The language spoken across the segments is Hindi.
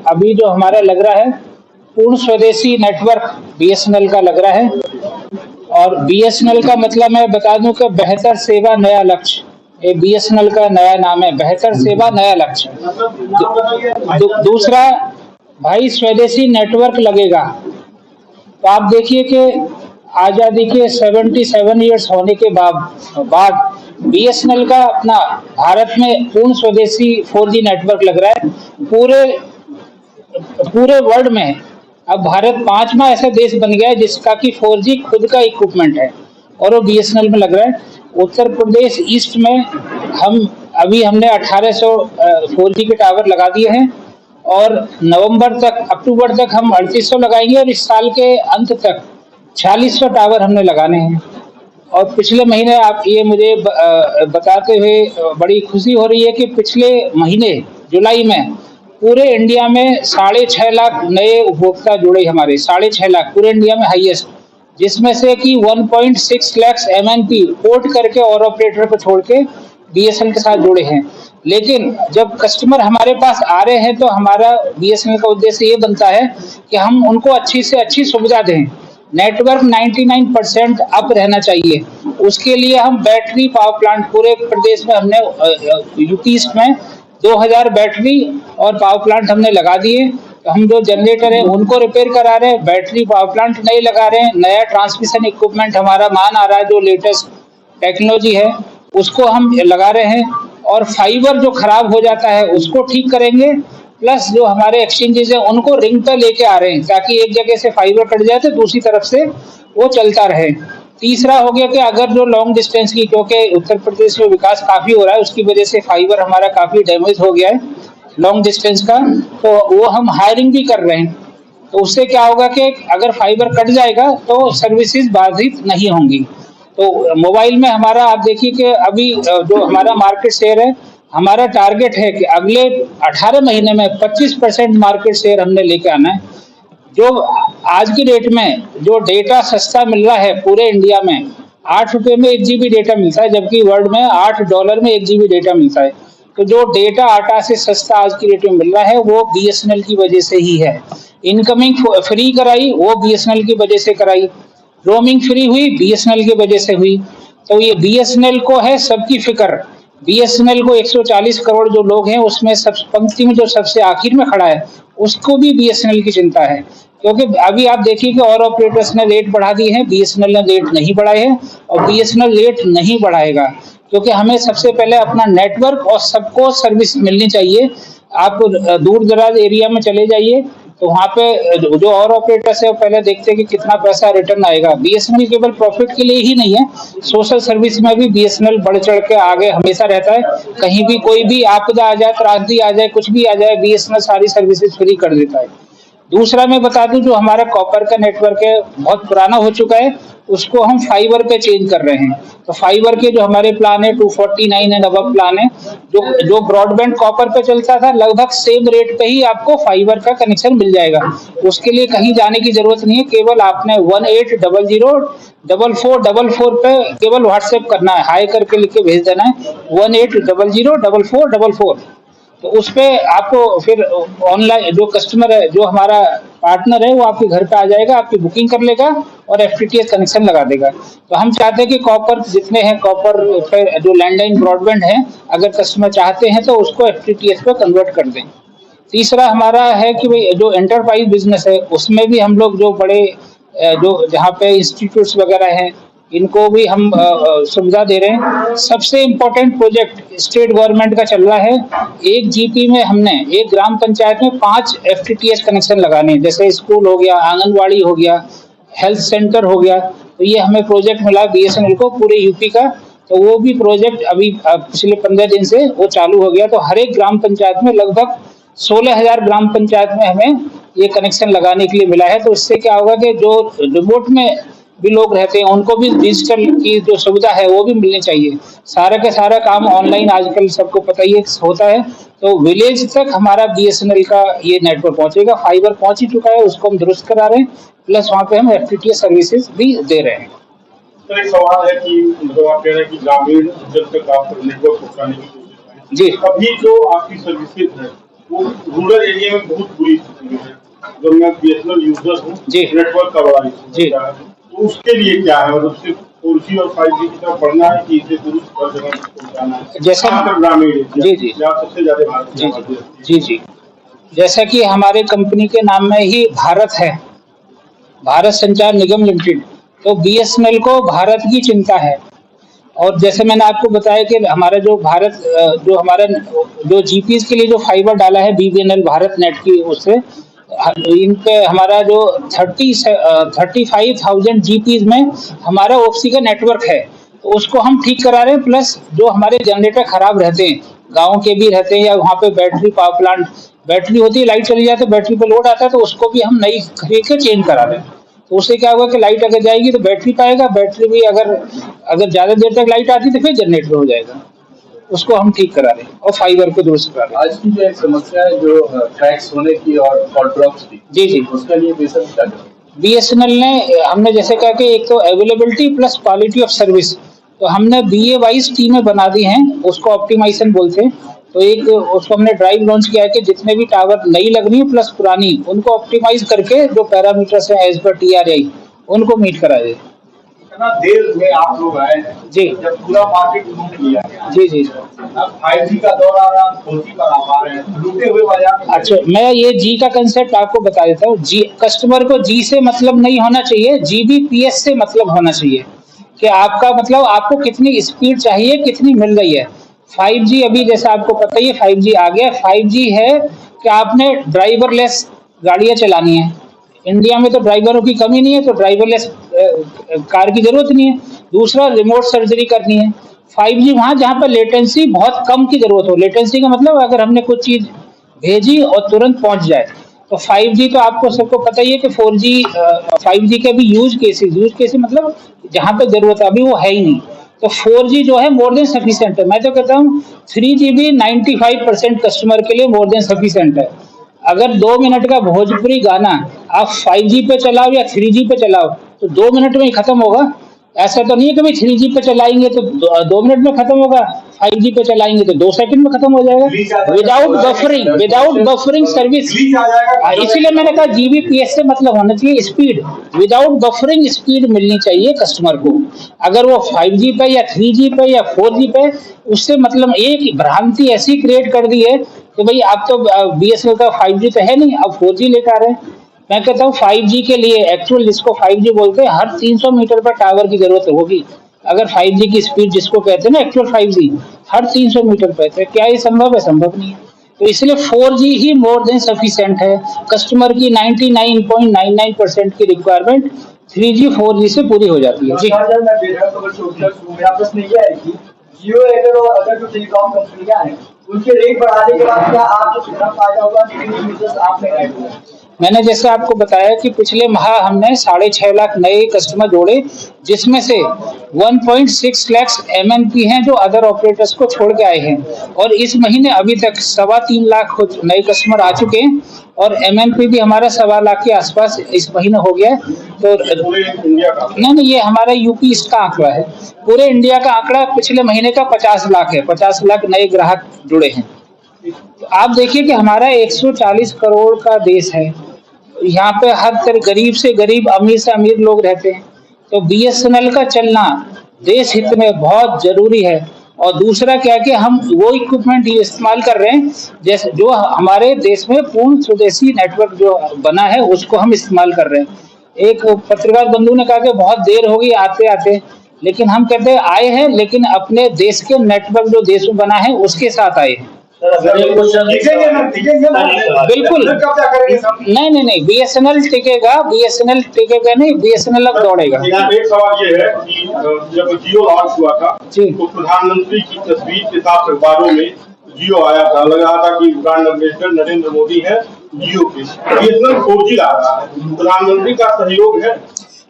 अभी जो हमारा लग रहा है पूर्ण स्वदेशी नेटवर्क बीएसएनएल का लग रहा है। और बीएसएनएल का मतलब मैं बता दूं कि बेहतर सेवा नया लक्ष्य, ये बीएसएनएल का नया नाम है, बेहतर सेवा नया लक्ष्य। दूसरा भाई स्वदेशी नेटवर्क लगेगा। तो आप देखिए कि आजादी के 77 इयर्स होने के बाद बीएसएनएल का अपना भारत में पूर्ण स्वदेशी 4G नेटवर्क लग रहा है पूरे वर्ल्ड में। अब भारत 5वां ऐसा देश बन गया है जिसका कि 4G खुद का इक्विपमेंट है और वो बीएसएनएल में लग रहा है। उत्तर प्रदेश ईस्ट में हमने 1800 4G के टावर लगा दिए हैं और अक्टूबर तक हम 3800 लगाएंगे और इस साल के अंत तक 4600 टावर हमने लगाने हैं। और पिछले महीने आप ये मुझे बताते हुए बड़ी खुशी हो रही है कि पिछले महीने जुलाई में पूरे इंडिया में 6.5 लाख नए उपभोक्ता जुड़े, हमारे 6.5 लाख पूरे इंडिया में हाईएस्ट, जिसमें से कि 1.6 लाख MNP पोर्ट करके और ऑपरेटर को छोड़ के बीएसएनएल के साथ जुड़े हैं। लेकिन जब कस्टमर हमारे पास आ रहे हैं तो हमारा बीएसएनएल का उद्देश्य ये बनता है कि हम उनको अच्छी से अच्छी सुविधा दें। नेटवर्क 99% अप रहना चाहिए, उसके लिए हम बैटरी पावर प्लांट पूरे प्रदेश में हमने यूपी ईस्ट में 2000 बैटरी और पावर प्लांट हमने लगा दिए। तो हम जो जनरेटर है उनको रिपेयर करा रहे हैं, बैटरी पावर प्लांट नहीं लगा रहे हैं। नया ट्रांसमिशन इक्विपमेंट हमारा मान आ रहा है, जो लेटेस्ट टेक्नोलॉजी है उसको हम लगा रहे हैं। और फाइबर जो खराब हो जाता है उसको ठीक करेंगे, प्लस जो हमारे एक्सचेंजेस है उनको रिंग पे लेके आ रहे हैं ताकि एक जगह से फाइबर कट जाए तो दूसरी तरफ से वो चलता रहे। तीसरा हो गया कि अगर जो लॉन्ग डिस्टेंस की, क्योंकि उत्तर प्रदेश में विकास काफी हो रहा है, उसकी वजह से फाइबर हमारा काफी डैमेज हो गया है लॉन्ग डिस्टेंस का, तो वो हम हायरिंग भी कर रहे हैं। तो उससे क्या होगा कि अगर फाइबर कट जाएगा तो सर्विसेज बाधित नहीं होंगी। तो मोबाइल में हमारा आप देखिए कि अभी जो हमारा मार्केट शेयर है, हमारा टारगेट है कि अगले 18 महीने में 25% मार्केट शेयर हमने लेके आना है। जो आज की डेट में जो डेटा सस्ता मिल रहा है पूरे इंडिया में, 8 रुपए में 1 GB डेटा मिलता है, जबकि वर्ल्ड में $8 में 1 GB डेटा मिलता है। तो जो डेटा आटा से सस्ता आज की डेट में मिल रहा है वो बीएसएनएल की वजह से ही है। इनकमिंग फ्री कराई वो बीएसएनएल की वजह से कराई, रोमिंग फ्री हुई बीएसएनएल की वजह से हुई। तो ये बीएसएनएल को है सबकी फिक्र। बीएसएनएल को 140 करोड़ जो लोग हैं उसमें सब पंक्ति में जो सबसे आखिर में खड़ा है उसको भी बीएसएनएल की चिंता है। क्योंकि अभी आप देखिए कि और ऑपरेटर्स ने रेट बढ़ा दिए हैं, बीएसएनएल ने रेट नहीं बढ़ाए हैं और बीएसएनएल रेट नहीं बढ़ाएगा, क्योंकि हमें सबसे पहले अपना नेटवर्क और सबको सर्विस मिलनी चाहिए। आप दूर दराज एरिया में चले जाइए तो वहाँ पे जो और ऑपरेटर्स है वो पहले देखते हैं कि कितना पैसा रिटर्न आएगा। बीएसएनएल केवल प्रॉफिट के लिए ही नहीं है, सोशल सर्विस में भी बीएसएनएल बढ़ चढ़ के आगे हमेशा रहता है। कहीं भी कोई भी आपदा आ जाए, त्रासदी आ जाए, कुछ भी आ जाए, बीएसएनएल सारी सर्विसेज फ्री कर देता है। दूसरा मैं बता दूं, जो हमारा कॉपर का नेटवर्क है बहुत पुराना हो चुका है, उसको हम फाइबर पे चेंज कर रहे हैं। तो फाइबर के जो हमारे प्लान है 249 एंड अबव प्लान है, जो ब्रॉडबैंड कॉपर पे चलता था लगभग सेम रेट पे ही आपको फाइबर का कनेक्शन मिल जाएगा। उसके लिए कहीं जाने की जरूरत नहीं है, केवल आपने 1800-4444 पे केवल व्हाट्सएप करना है, हाई करके लिख के भेज देना है 1800-4444। तो उस पे आपको फिर ऑनलाइन जो कस्टमर है, जो हमारा पार्टनर है, वो आपके घर पे आ जाएगा, आपकी बुकिंग कर लेगा और एफटीटीएच कनेक्शन लगा देगा। तो हम चाहते हैं कि कॉपर जितने हैं, कॉपर पे जो लैंडलाइन ब्रॉडबैंड है, अगर कस्टमर चाहते हैं तो उसको एफटीटीएच पे कन्वर्ट कर दें। तीसरा हमारा है कि भाई जो एंटरप्राइज बिजनेस है उसमें भी हम लोग जो बड़े जो जहाँ पे इंस्टीट्यूट्स वगैरह हैं इनको भी हम सुविधा दे रहे हैं। सबसे इम्पोर्टेंट प्रोजेक्ट स्टेट गवर्नमेंट का चल रहा है। एक जीपी में हमने एक ग्राम पंचायत में 5 एफटीटीएच कनेक्शन लगाने हैं, जैसे स्कूल हो गया, आंगनवाड़ी हो गया, हेल्थ सेंटर हो गया। तो ये हमें प्रोजेक्ट मिला बीएसएनएल को पूरे यूपी का। तो वो भी प्रोजेक्ट अभी पिछले 15 दिन से वो चालू हो गया। तो हर एक ग्राम पंचायत में लगभग 16,000 ग्राम पंचायत में हमें ये कनेक्शन लगाने के लिए मिला है। तो इससे क्या होगा कि जो रिमोट में भी लोग रहते हैं उनको भी डिजिटल की जो सुविधा है वो भी मिलनी चाहिए। सारा का सारा काम ऑनलाइन आजकल सबको पता ही होता है। तो विलेज तक हमारा बीएसएनएल का ये नेटवर्क पहुंचेगा। फाइबर पहुंच ही चुका है, उसको हम दुरुस्त करा रहे हैं, प्लस वहाँ पे हम एफटीटीएच सर्विसेज भी दे रहे हैं। तो एक सवाल है कि मतलब आप कह रहे हैं कि ग्रामीण जब तक आप नेटवर्क पहुंचाने की कोशिश करें जी, अभी जो आपकी सर्विसेज है वो रूरल एरिया में बहुत बुरी स्थिति में है। जब मैं BSNL यूजर हूँ, जी। नेटवर्क का बड़ा जी। इशू है, तो उसके लिए क्या है, मतलब सिर्फ 4G और 5G की तरफ बढ़ना है कि इसे दुरुस्त कर जगह पहुंचाना है, जैसे खासकर ग्रामीण एरिया, जी, जी। जहाँ सबसे ज्यादा भारत जी जी जी, जैसा कि हमारे कंपनी के नाम में ही भारत है, भारत संचार निगम लिमिटेड, तो BSNL को भारत की चिंता है। और जैसे मैंने आपको बताया कि हमारा जो भारत जो हमारा जो GPs के लिए जो फाइबर डाला है BBNL भारत नेट की, उससे इन पे हमारा जो 35,000 GPs में हमारा OFC का नेटवर्क है, तो उसको हम ठीक करा रहे हैं। प्लस जो हमारे जनरेटर खराब रहते हैं, गाँव के भी रहते हैं, या वहाँ पे बैटरी पावर प्लांट बैटरी होती है, लाइट चली जाती है, बैटरी पे लोड आता है, तो उसको भी हम नई खरीद के चेंज करा रहे हैं। तो उससे क्या होगा कि लाइट अगर जाएगी तो बैटरी पाएगा, बैटरी भी अगर ज्यादा देर तक लाइट आती तो फिर जनरेटर हो जाएगा, उसको हम ठीक करा रहे हैं और फाइबर को दुरुस्त करा रहे हैं। आज की जो एक समस्या है जो क्रैक्स होने की और फॉल्ट ड्रॉप्स की, जी जी, उसके लिए BSNL क्या करें? BSNL ने हमने जैसे कहा कि एक तो availability plus quality of service, तो हमने BA वाइज टीमें बना दी हैं, उसको ऑप्टिमाइजेशन बोलते हैं। तो एक उसको हमने ड्राइव लॉन्च किया है कि जितने भी टावर नई लगनी है प्लस पुरानी, उनको ऑप्टिमाइज करके जो पैरामीटर्स हैं एज पर TRAI उनको मीट करा दे। इतना देर में आप लोग आए हैं जी। जब पूरा मार्केट लूट लिया गया। जी जी, अब 5G का दौर आ रहा, 4G पर आप आ रहे हैं, लूटे हुए बाजार में। अच्छा, मैं ये G का कंसेप्ट आपको बता देता हूँ। G कस्टमर को G से मतलब नहीं होना चाहिए, GBPS से मतलब होना चाहिए कि आपका मतलब आपको कितनी स्पीड चाहिए, कितनी मिल रही है। 5G अभी जैसा आपको पता ही है 5G आ गया। 5G है कि आपने ड्राइवरलेस गाड़ियां चलानी है। इंडिया में तो ड्राइवरों की कमी नहीं है, तो ड्राइवरलेस कार की जरूरत नहीं है। दूसरा, रिमोट सर्जरी करनी है। 5G वहाँ जहाँ पर लेटेंसी बहुत कम की जरूरत हो। लेटेंसी का मतलब अगर हमने कुछ चीज भेजी और तुरंत पहुंच जाए। तो 5G तो आपको सबको पता ही है कि 4G 5G के भी यूज केसेस मतलब जहाँ पे जरूरत है, अभी वो है ही नहीं। तो 4G जो है मोर देन सफिशिएंट है। मैं तो कहता हूँ 3GB 95% कस्टमर के लिए मोर देन सफिशिएंट है। अगर 2 मिनट का भोजपुरी गाना आप 5G पे चलाओ या 3G पे चलाओ तो 2 मिनट में ही खत्म होगा। ऐसा तो नहीं है कि भाई 3G पे चलाएंगे तो 2 मिनट में खत्म होगा, 5G पे चलाएंगे तो 2 सेकंड में खत्म हो जाएगा। Without buffering service. इसीलिए मैंने कहा GBPS से मतलब होना चाहिए स्पीड। विदाउट बफरिंग स्पीड मिलनी चाहिए कस्टमर को। अगर वो 5G पे या 3G पे या 4G पे, उससे मतलब एक भ्रांति ऐसी क्रिएट कर दी है कि भाई आप तो BSNL का 5G तो है नहीं, अब 4G लेकर आ रहे हैं। मैं कहता हूँ 5G के लिए एक्चुअल जिसको 5G बोलते हैं, हर 300 मीटर पर टावर की जरूरत होगी। अगर 5G की स्पीड जिसको कहते हैं ना एक्चुअल 5G, हर 300 मीटर पर, तो क्या ये संभव है? संभव नहीं है। तो इसलिए 4G ही मोर देन सफिशिएंट है। कस्टमर की 99.99% की रिक्वायरमेंट 3G 4G से पूरी हो जाती है। जी, मेरा प्रश्न ये है कि जियो एयरटेल और अदर जो टेलीकॉम कंपनियां हैं, उनके रेट बढ़ाने के बाद क्या आपको कितना फायदा होगा? कितने यूजर्स आपने ऐड हुए? मैंने जैसे आपको बताया कि पिछले माह हमने 6.5 लाख नए कस्टमर जोड़े, जिसमें से 1.6 लाख MNP हैं जो अदर ऑपरेटर्स को छोड़ के आए हैं। और इस महीने अभी तक 3.25 लाख नए कस्टमर आ चुके हैं और MNP भी हमारा 1.25 लाख के आसपास इस महीने हो गया है। तो पूरे इंडिया का नहीं, ये हमारा यूपी ईस्ट का आंकड़ा है। पूरे इंडिया का आंकड़ा पिछले महीने का 50 लाख है। 50 लाख नए ग्राहक जुड़े हैं। तो आप देखिए कि हमारा 140 करोड़ का देश है। यहाँ पे हर तरह गरीब से गरीब, अमीर से अमीर लोग रहते हैं। तो BSNL का चलना देश हित में बहुत जरूरी है। और दूसरा क्या कि हम वो इक्विपमेंट इस्तेमाल कर रहे हैं जैसे जो हमारे देश में पूर्ण स्वदेशी नेटवर्क जो बना है उसको हम इस्तेमाल कर रहे हैं। एक पत्रकार बंधु ने कहा कि बहुत देर हो गई आते आते, लेकिन हम कहते हैं आए हैं, लेकिन अपने देश के नेटवर्क जो देश में बना है उसके साथ आए हैं। बिल्कुल नहीं, BSNL टिकेगा नहीं, BSNL अब दौड़ेगा। एक सवाल ये है कि जब जियो लॉन्च हुआ था तो प्रधानमंत्री की तस्वीर के साथ अखबारों में जियो आया था, लग रहा था कि ब्रांड एम्बेसडर नरेंद्र मोदी है जियो के। BSNL 4G आ रहा है, प्रधानमंत्री का सहयोग है?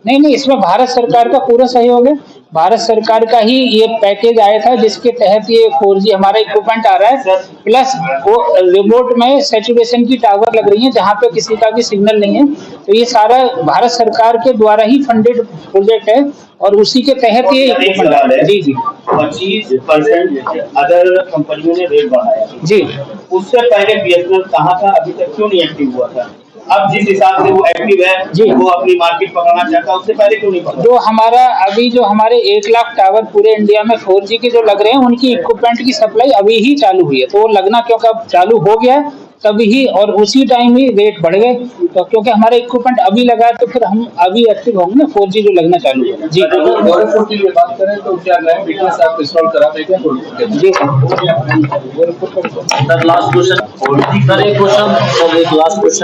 नहीं, इसमें भारत सरकार का पूरा सहयोग है। भारत सरकार का ही ये पैकेज आया था जिसके तहत ये 4G हमारा इक्विपमेंट आ रहा है। प्लस वो रिमोट में सैचुरेशन की टावर लग रही है जहाँ पे किसी का भी सिग्नल नहीं है। तो ये सारा भारत सरकार के द्वारा ही फंडेड प्रोजेक्ट है और उसी के तहत ये इक्विपमेंट। जी 25% अदर कंपनियों ने रेट बढ़ाया। जी, उससे पहले बीएसएनएल कहाँ था, अभी तक क्यों नहीं एक्टिव हुआ था? अब जिस हिसाब से वो एक्टिव है, वो अपनी मार्केट पकड़ना चाहता है, उससे पहले क्यों नहीं पकड़ा? जो हमारे 1 लाख टावर पूरे इंडिया में 4G के जो लग रहे हैं, उनकी इक्विपमेंट की सप्लाई अभी ही चालू हुई है। तो वो लगना क्योंकि अब चालू हो गया है तभी ही, और उसी टाइम ही रेट बढ़ गए। तो क्योंकि हमारे इक्विपमेंट अभी लगा है तो फिर हम अभी एक्टिव होंगे ना, 4G जो लगना चालू है। जी गोरखपुर की बात करें तो क्या नए मीटर्स आप इंस्टॉल करा देंगे गोरखपुर के? जी Sir, last question. Sir, एक question और एक लास्ट क्वेश्चन।